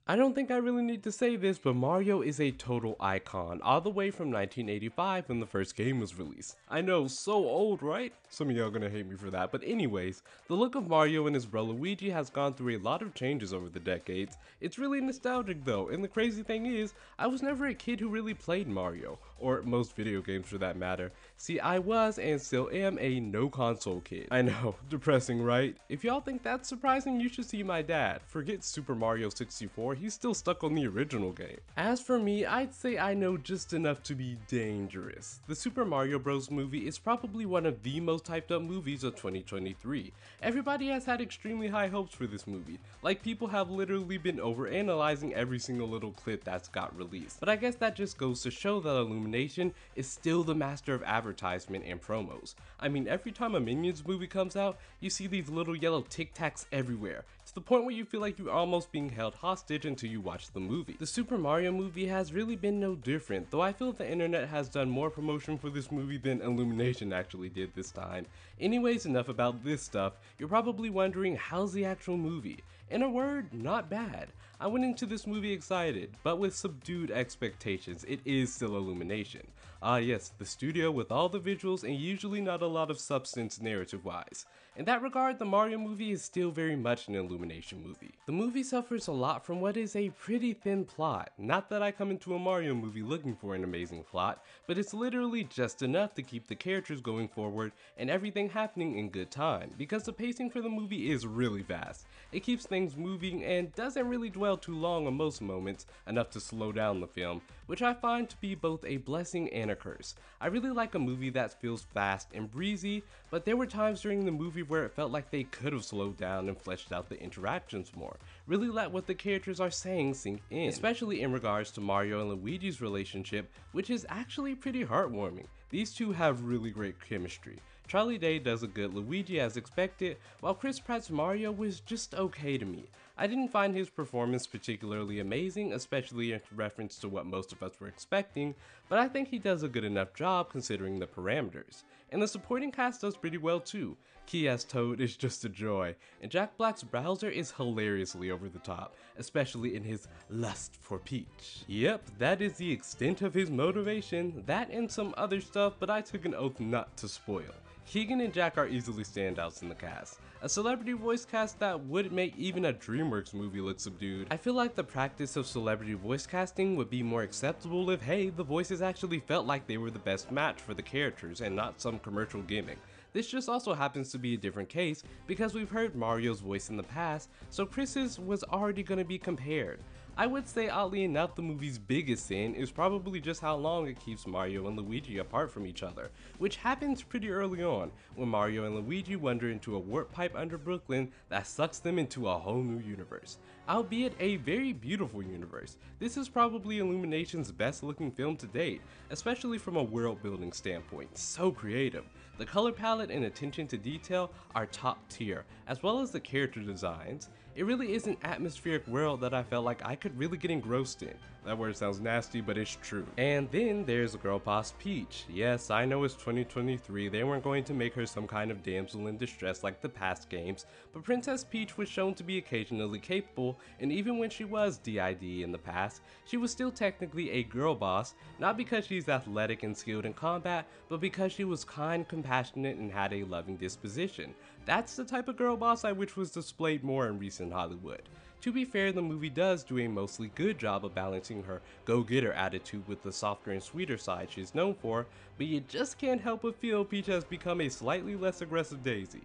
I don't think I really need to say this, but Mario is a total icon, all the way from 1985 when the first game was released. I know, so old, right? Some of y'all gonna hate me for that, but anyways, the look of Mario and his bro Luigi has gone through a lot of changes over the decades. It's really nostalgic though, and the crazy thing is, I was never a kid who really played Mario, or most video games for that matter. See, I was and still am a no console kid. I know, depressing, right? If y'all think that's surprising, you should see my dad. Forget Super Mario 64, he's still stuck on the original game. As for me, I'd say I know just enough to be dangerous. The Super Mario Bros. Movie is probably one of the most hyped up movies of 2023. Everybody has had extremely high hopes for this movie, like people have literally been overanalyzing every single little clip that's got released. But I guess that just goes to show that Illumination is still the master of advertisement and promos. I mean, every time a Minions movie comes out, you see these little yellow Tic Tacs everywhere, to the point where you feel like you're almost being held hostage until you watch the movie. The Super Mario movie has really been no different, though I feel the internet has done more promotion for this movie than Illumination actually did this time. Anyways, enough about this stuff. You're probably wondering, how's the actual movie? In a word, not bad. I went into this movie excited, but with subdued expectations. It is still Illumination. Ah yes, the studio with all the visuals and usually not a lot of substance narrative-wise. In that regard, the Mario movie is still very much an Illumination movie. The movie suffers a lot from what is a pretty thin plot. Not that I come into a Mario movie looking for an amazing plot, but it's literally just enough to keep the characters going forward and everything happening in good time, because the pacing for the movie is really fast. It keeps things moving and doesn't really dwell too long on most moments, enough to slow down the film, which I find to be both a blessing and a curse. I really like a movie that feels fast and breezy, but there were times during the movie where it felt like they could have slowed down and fleshed out the interactions more, really let what the characters are saying sink in, especially in regards to Mario and Luigi's relationship, which is actually pretty heartwarming. These two have really great chemistry. Charlie Day does a good Luigi as expected, while Chris Pratt's Mario was just okay to me. I didn't find his performance particularly amazing, especially in reference to what most of us were expecting, but I think he does a good enough job considering the parameters. And the supporting cast does pretty well too. Key as Toad is just a joy, and Jack Black's Bowser is hilariously over the top, especially in his lust for Peach. Yep, that is the extent of his motivation, that and some other stuff, but I took an oath not to spoil. Keegan and Jack are easily standouts in the cast. A celebrity voice cast that would make even a DreamWorks movie look subdued. I feel like the practice of celebrity voice casting would be more acceptable if, hey, the voices actually felt like they were the best match for the characters and not some commercial gimmick. This just also happens to be a different case because we've heard Mario's voice in the past, so Chris's was already going to be compared. I would say oddly enough the movie's biggest sin is probably just how long it keeps Mario and Luigi apart from each other, which happens pretty early on when Mario and Luigi wander into a warp pipe under Brooklyn that sucks them into a whole new universe. Albeit a very beautiful universe, this is probably Illumination's best looking film to date, especially from a world building standpoint. So creative. The color palette and attention to detail are top tier, as well as the character designs. It really is an atmospheric world that I felt like I could really get engrossed in. That word sounds nasty, but it's true. And then there's girl boss Peach. Yes, I know it's 2023, they weren't going to make her some kind of damsel in distress like the past games, but Princess Peach was shown to be occasionally capable, and even when she was DID in the past, she was still technically a girl boss, not because she's athletic and skilled in combat, but because she was kind, compassionate, and had a loving disposition. That's the type of girl boss I wish was displayed more in recent Hollywood. To be fair, the movie does do a mostly good job of balancing her go-getter attitude with the softer and sweeter side she's known for, but you just can't help but feel Peach has become a slightly less aggressive Daisy.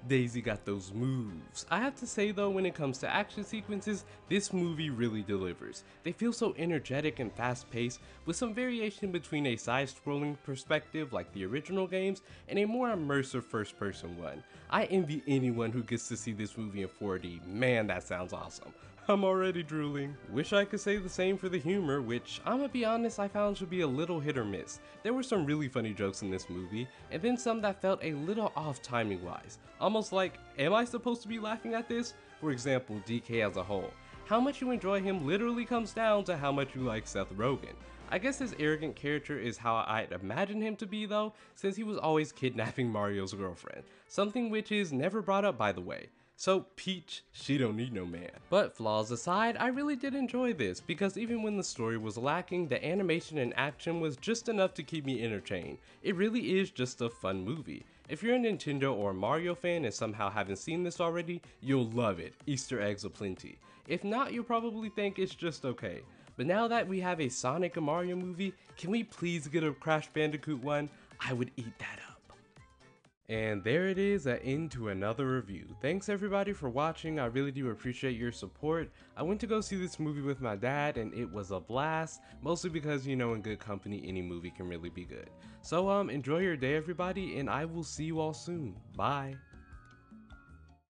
Daisy got those moves. I have to say though, when it comes to action sequences, this movie really delivers. They feel so energetic and fast paced, with some variation between a side-scrolling perspective like the original games and a more immersive first-person one. I envy anyone who gets to see this movie in 4D, man that sounds awesome. I'm already drooling. Wish I could say the same for the humor, which I'ma be honest I found to be a little hit or miss. There were some really funny jokes in this movie, and then some that felt a little off timing wise. Almost like, am I supposed to be laughing at this? For example, DK as a whole. How much you enjoy him literally comes down to how much you like Seth Rogen. I guess his arrogant character is how I'd imagine him to be though, since he was always kidnapping Mario's girlfriend. Something which is never brought up by the way. So Peach, she don't need no man. But flaws aside, I really did enjoy this because even when the story was lacking, the animation and action was just enough to keep me entertained. It really is just a fun movie. If you're a Nintendo or Mario fan and somehow haven't seen this already, you'll love it. Easter eggs aplenty. If not, you'll probably think it's just okay. But now that we have a Sonic and Mario movie, can we please get a Crash Bandicoot one? I would eat that up. And there it is, an end to another review. Thanks everybody for watching, I really do appreciate your support. I went to go see this movie with my dad and it was a blast, mostly because, you know, in good company any movie can really be good. So enjoy your day everybody, and I will see you all soon. Bye.